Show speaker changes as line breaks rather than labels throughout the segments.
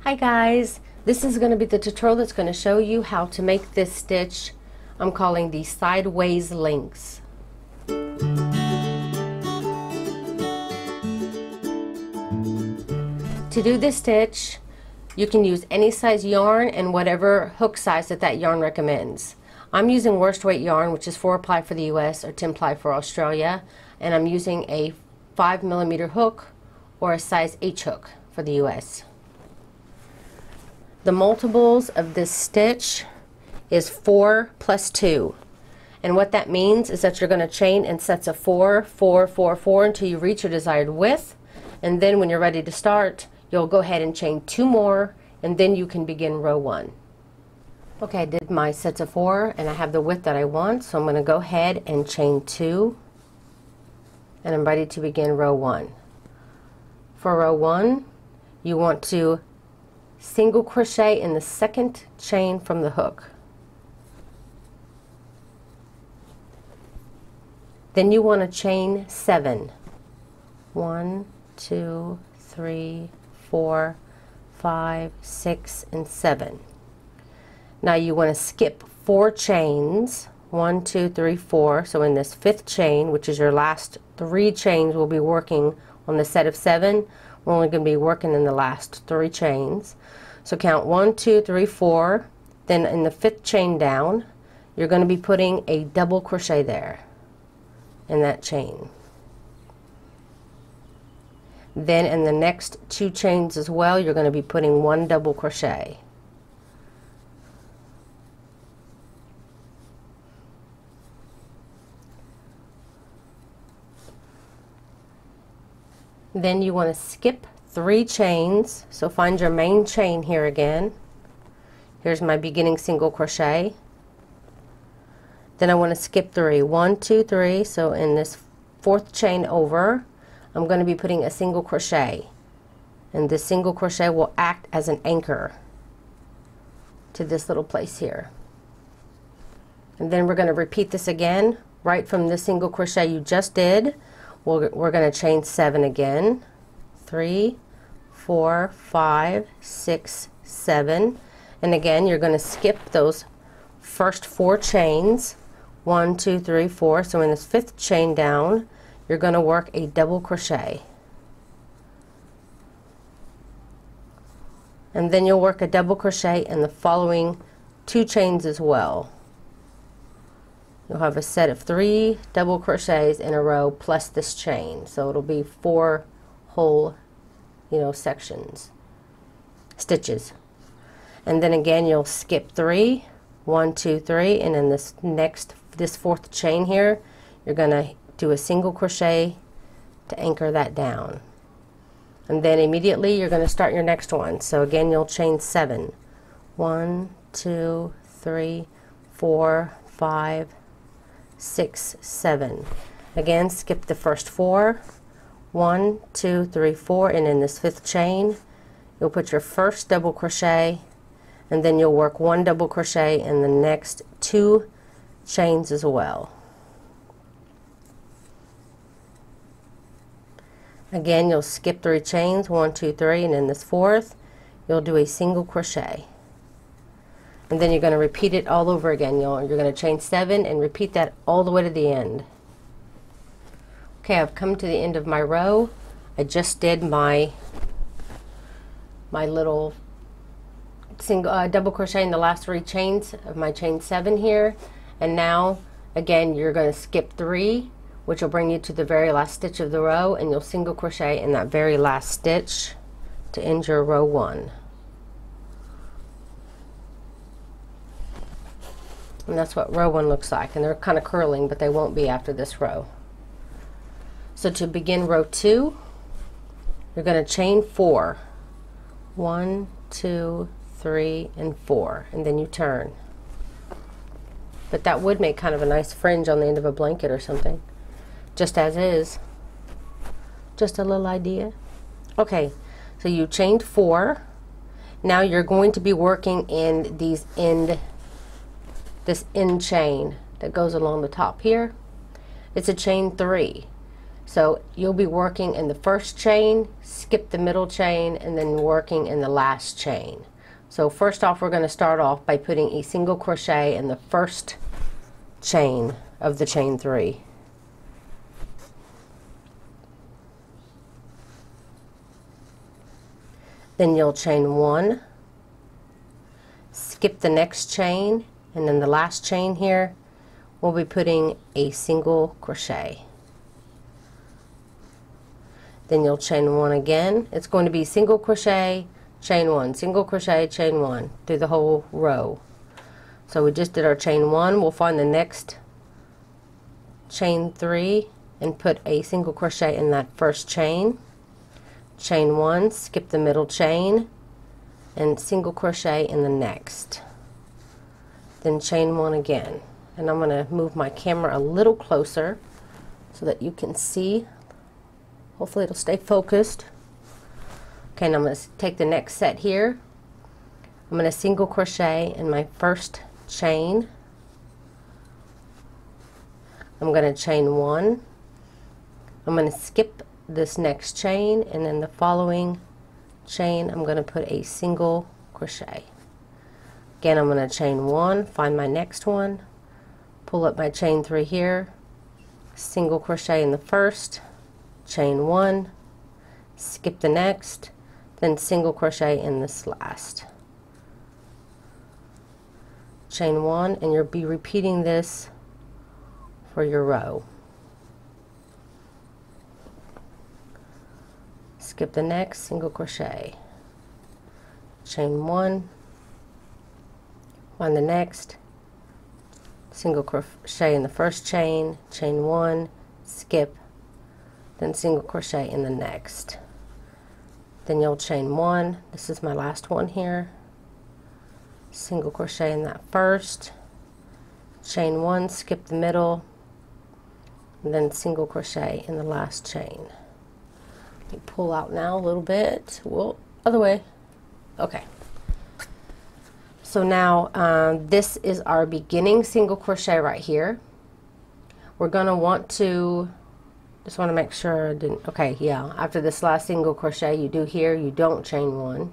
Hi guys, this is going to be the tutorial that's going to show you how to make this stitch I'm calling the sideways links. To do this stitch, you can use any size yarn and whatever hook size that yarn recommends. I'm using worst weight yarn, which is 4 ply for the US or 10 ply for Australia, and I'm using a 5mm hook or a size H hook for the US. The multiples of this stitch is 4 plus 2, and what that means is that you're going to chain in sets of 4, 4, 4, 4 until you reach your desired width, and then when you're ready to start, you'll go ahead and chain 2 more, and then you can begin row 1. Okay, I did my sets of 4 and I have the width that I want, so I'm going to go ahead and chain 2, and I'm ready to begin row 1. For row 1, you want to single crochet in the second chain from the hook. Then you want to chain 7. 1, 2, 3, 4, 5, 6, and 7. Now you want to skip 4 chains. 1, 2, 3, 4. So in this 5th chain, which is your last 3 chains, we'll be working on the set of 7. We're only going to be working in the last 3 chains. So count 1, 2, 3, 4. Then in the 5th chain down, you're going to be putting a double crochet there in that chain. Then in the next 2 chains as well, you're going to be putting 1 double crochet. Then you want to skip 3 chains, so find your main chain here again. Here's my beginning single crochet. Then I want to skip 3. 1, 2, 3. So in this 4th chain over, I'm going to be putting a single crochet, and this single crochet will act as an anchor to this little place here. And then we're going to repeat this again right from the single crochet you just did. We're going to chain 7 again. 3, 4, 5, 6, 7, and again you're going to skip those first 4 chains. 1, 2, 3, 4. So in this 5th chain down, you're going to work a double crochet, and then you'll work a double crochet in the following 2 chains as well. You'll have a set of 3 double crochets in a row plus this chain, so it'll be 4 whole sections, stitches. And then again you'll skip 3, 1, 2, 3, and in this 4th chain here, you're going to do a single crochet to anchor that down, and then immediately you're going to start your next one. So again you'll chain 7. 1, 2, 3, 4, 5, 6, 7. Again skip the first 4. 1, 2, 3, 4, and in this 5th chain you'll put your first double crochet, and then you'll work 1 double crochet in the next 2 chains as well. Again you'll skip 3 chains, 1, 2, 3, and in this 4th you'll do a single crochet, and then you're going to repeat it all over again. You're going to chain 7 and repeat that all the way to the end. Okay, I've come to the end of my row. I just did my little single double crochet in the last 3 chains of my chain 7 here, and now again you're going to skip 3, which will bring you to the very last stitch of the row, and you'll single crochet in that very last stitch to end your row 1. And that's what row 1 looks like, and they're kind of curling, but they won't be after this row. So to begin row 2, you're going to chain 4. 1, 2, 3, and 4, and then you turn. But that would make kind of a nice fringe on the end of a blanket or something, just as is. Just a little idea. Okay, so you chained 4. Now you're going to be working in this end chain that goes along the top here. It's a chain 3. So you'll be working in the first chain, skip the middle chain, and then working in the last chain. So first off, we're going to start off by putting a single crochet in the first chain of the chain 3. Then you'll chain 1, skip the next chain, and then the last chain here, we'll be putting a single crochet. Then you'll chain 1 again. It's going to be single crochet, chain 1, single crochet, chain 1 through the whole row. So we just did our chain 1. We'll find the next chain 3 and put a single crochet in that first chain. Chain 1, skip the middle chain, and single crochet in the next. Then chain 1 again. And I'm going to move my camera a little closer so that you can see. Hopefully it'll stay focused. Okay, and I'm going to take the next set here. I'm going to single crochet in my first chain. I'm going to chain 1. I'm going to skip this next chain, and then the following chain I'm going to put a single crochet. Again, I'm going to chain 1, find my next one, pull up my chain 3 here, single crochet in the first, chain 1, skip the next, then single crochet in this last. Chain 1, and you'll be repeating this for your row. Skip the next, single crochet, chain 1, find the next, single crochet in the first chain, chain 1, skip, then single crochet in the next. Then you'll chain 1, this is my last one here, single crochet in that first, chain 1, skip the middle, and then single crochet in the last chain. Let me pull out now a little bit. Well, other way. Okay. So now this is our beginning single crochet right here. We're gonna want to, just want to make sure I didn't, okay, yeah, after this last single crochet you do here, you don't chain 1.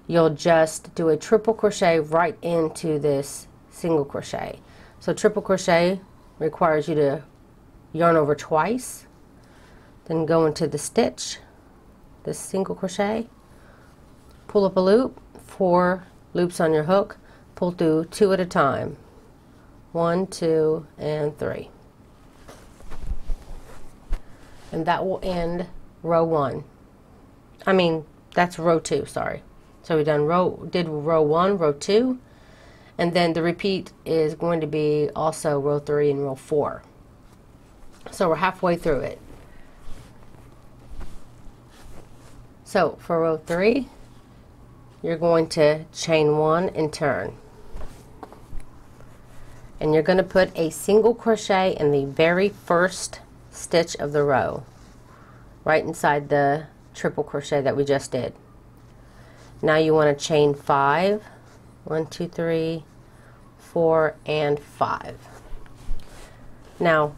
You'll just do a triple crochet right into this single crochet. So triple crochet requires you to yarn over twice, then go into the stitch, this single crochet, pull up a loop, 4 loops on your hook, pull through 2 at a time, 1, 2, and 3. And that will end row 1. I mean, that's row 2, sorry. So we did row 1, row 2, and then the repeat is going to be also row 3 and row 4. So we're halfway through it. So for row 3, you're going to chain 1 and turn. And you're going to put a single crochet in the very first stitch of the row, right inside the triple crochet that we just did. Now you want to chain 5, 1, 2, 3, 4, and 5. Now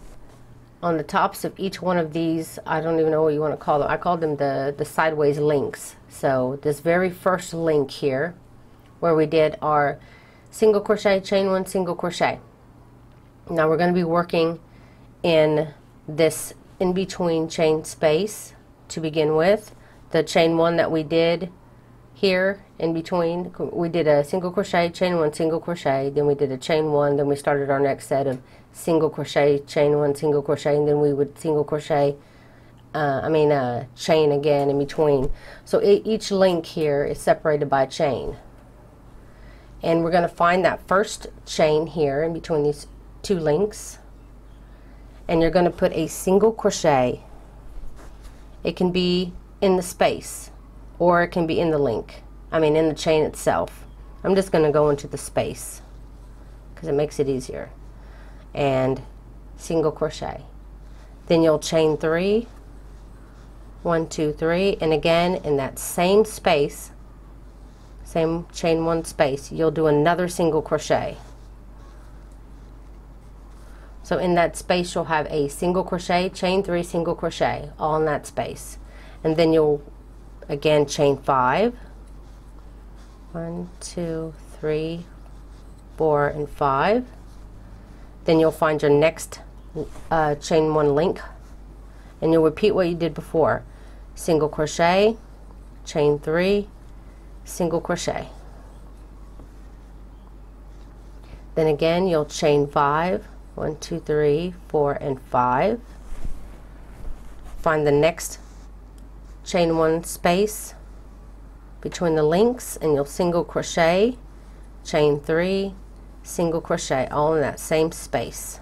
on the tops of each one of these, I don't even know what you want to call them. I call them the sideways links. So this very first link here, where we did our single crochet, chain 1, single crochet. Now we're going to be working in this in between chain space to begin with. The chain 1 that we did here in between, we did a single crochet, chain 1, single crochet, then we did a chain 1, then we started our next set of single crochet, chain 1, single crochet, and then we would single crochet, chain again in between. So each link here is separated by a chain. And we're going to find that first chain here in between these 2 links, and you're going to put a single crochet. It can be in the space, or it can be in the link, in the chain itself. I'm just going to go into the space because it makes it easier. And single crochet. Then you'll chain 3, 1, 2, 3, and again in that same space, same chain 1 space, you'll do another single crochet. So in that space you'll have a single crochet, chain 3, single crochet, all in that space. And then you'll again chain 5. 1, 2, 3, 4, and 5. Then you'll find your next chain 1 link, and you'll repeat what you did before. Single crochet, chain 3, single crochet. Then again you'll chain 5, 1, 2, 3, 4, and 5. Find the next chain 1 space between the links, and you'll single crochet, chain 3, single crochet, all in that same space.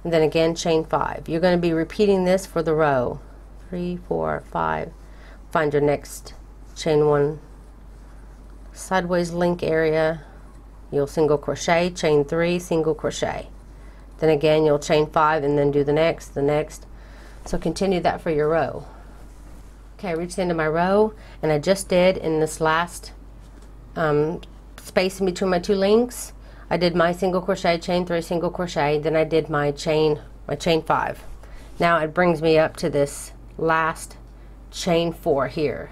And then again chain 5. You're going to be repeating this for the row 3, 4, 5. Find your next chain 1 sideways link area, you'll single crochet, chain 3, single crochet. Then again you'll chain 5 and then do the next. So continue that for your row. Okay, I reached the end of my row, and I just did in this last space in between my 2 links, I did my single crochet, chain 3, single crochet, then I did my chain 5. Now it brings me up to this last chain 4 here,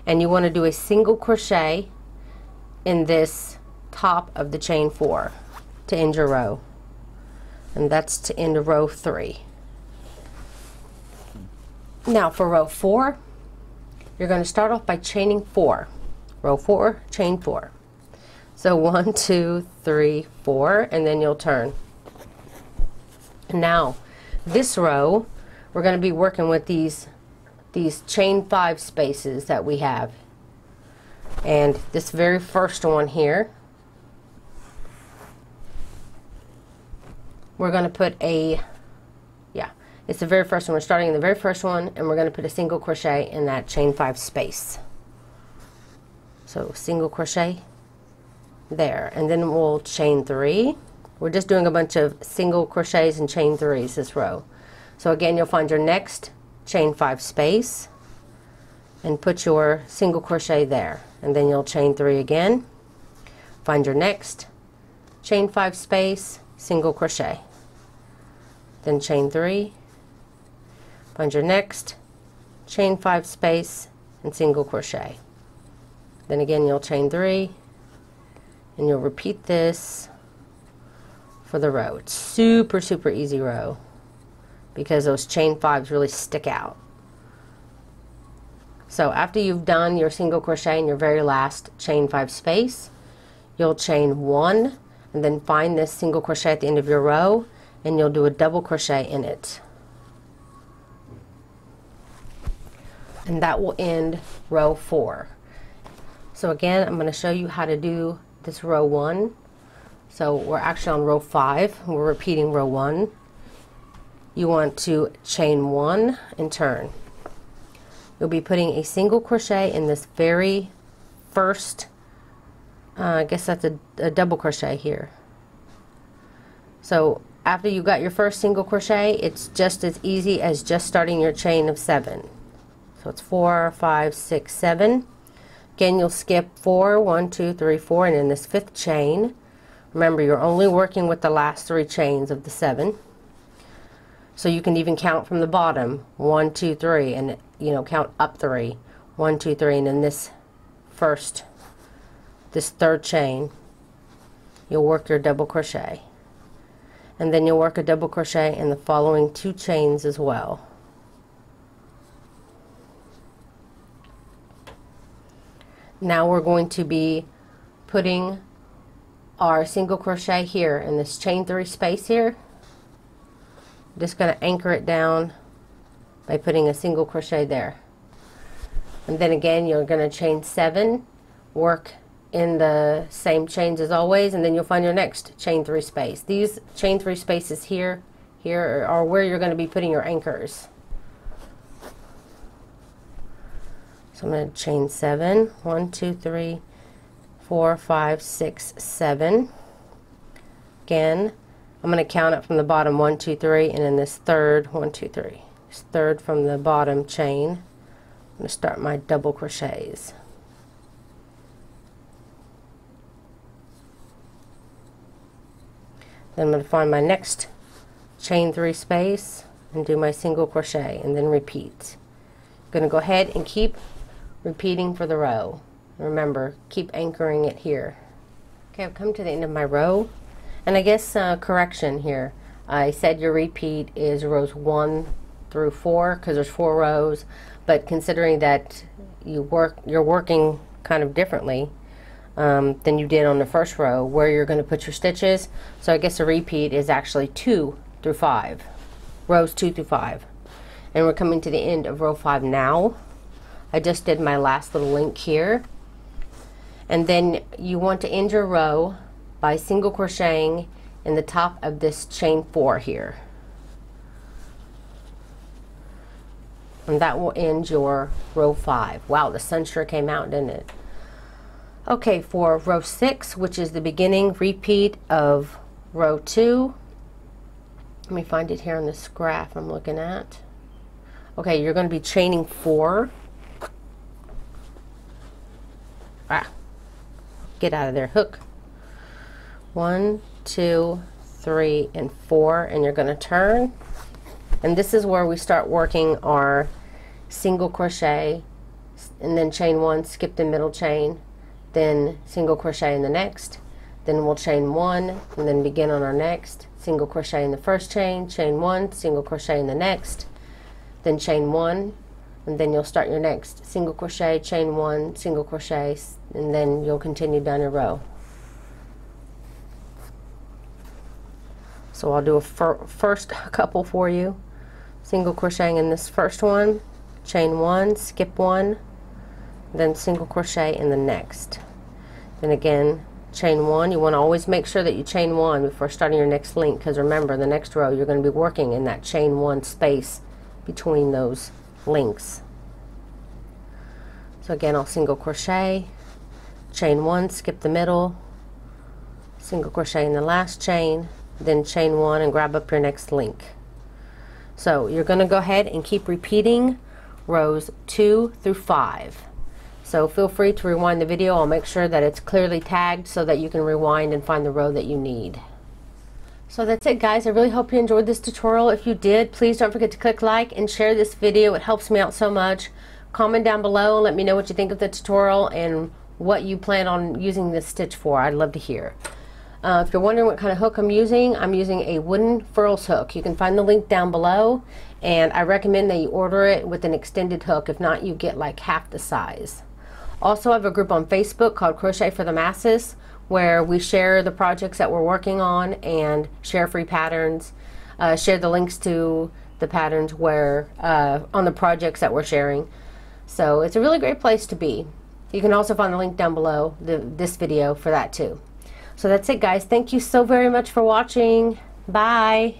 and you want to do a single crochet in this top of the chain 4 to end your row, and that's to end row 3. Now for row 4, you're going to start off by chaining 4. Row 4, chain 4. So 1, 2, 3, 4, and then you'll turn. Now this row we're going to be working with these chain 5 spaces that we have, and this very first one here we're going to put a it's the very first one. We're starting in the very first one, and we're going to put a single crochet in that chain 5 space. So single crochet there, and then we'll chain 3. We're just doing a bunch of single crochets and chain 3s this row. So again you'll find your next chain 5 space and put your single crochet there, and then you'll chain 3 again, find your next chain 5 space, single crochet, then chain 3, find your next chain 5 space and single crochet. Then again you'll chain 3, and you'll repeat this for the row. It's super easy row because those chain 5s really stick out. So after you've done your single crochet in your very last chain 5 space, you'll chain 1 and then find this single crochet at the end of your row, and you'll do a double crochet in it. And that will end row 4. So again, I'm going to show you how to do this row 1. So we're actually on row 5. We're repeating row 1. You want to chain 1 and turn. You'll be putting a single crochet in this very first, I guess that's a double crochet here. So after you got your first single crochet, it's just as easy as just starting your chain of 7. So it's 4, 5, 6, 7. Again, you'll skip 4, 1, 2, 3, 4, and in this 5th chain, remember you're only working with the last 3 chains of the 7. So you can even count from the bottom, 1, 2, 3, and count up 3, 1, 2, 3, and in this 3rd chain, you'll work your double crochet, and then you'll work a double crochet in the following 2 chains as well. Now we're going to be putting our single crochet here in this chain 3 space here. Just going to anchor it down by putting a single crochet there, and then again you're going to chain 7, work in the same chains as always, and then you'll find your next chain 3 space. These chain 3 spaces here are where you're going to be putting your anchors. So I'm going to chain 7, 1, 2, 3, 4, 5, 6, 7. Again, I'm going to count it from the bottom, 1, 2, 3, and in this 3rd, 1, 2, 3, this 3rd from the bottom chain, I'm going to start my double crochets. Then I'm going to find my next chain 3 space and do my single crochet and then repeat. I'm going to go ahead and keep repeating for the row. Remember, keep anchoring it here. Okay, I've come to the end of my row, and I guess correction here. I said your repeat is rows 1 through 4 because there's 4 rows, but considering that you're working kind of differently than you did on the first row where you're going to put your stitches, so I guess a repeat is actually 2 through 5, rows 2 through 5. And we're coming to the end of row 5 now. I just did my last little link here, and then you want to end your row by single crocheting in the top of this chain 4 here, and that will end your row 5. Wow, the sun sure came out, didn't it? Okay, for row 6, which is the beginning repeat of row 2, let me find it here on this graph I'm looking at. Okay, you're going to be chaining 4. Get out of there, hook. 1, 2, 3, and 4, and you're going to turn. And this is where we start working our single crochet, and then chain 1, skip the middle chain, then single crochet in the next, then we'll chain 1, and then begin on our next, single crochet in the first chain 1, single crochet in the next, then chain 1, and then you'll start your next single crochet, chain 1, single crochet, and then you'll continue down your row. So I'll do a first couple for you. Single crocheting in this first one, chain 1, skip 1, then single crochet in the next. Then again, chain 1. You want to always make sure that you chain 1 before starting your next link, because remember, the next row you're going to be working in that chain 1 space between those links. So again, I'll single crochet, chain 1, skip the middle, single crochet in the last chain, then chain 1 and grab up your next link. So you're going to go ahead and keep repeating rows 2 through 5. So feel free to rewind the video. I'll make sure that it's clearly tagged so that you can rewind and find the row that you need. So that's it, guys. I really hope you enjoyed this tutorial. If you did, please don't forget to click like and share this video. It helps me out so much. Comment down below and let me know what you think of the tutorial and what you plan on using this stitch for. I'd love to hear. If you're wondering what kind of hook I'm using a wooden furls hook. You can find the link down below, and I recommend that you order it with an extended hook. If not, you get like half the size. Also, I have a group on Facebook called Crochet for the Masses, where we share the projects that we're working on and share free patterns, share the links to the patterns where on the projects that we're sharing. So it's a really great place to be. You can also find the link down below this video for that too. So that's it, guys. Thank you so very much for watching. Bye.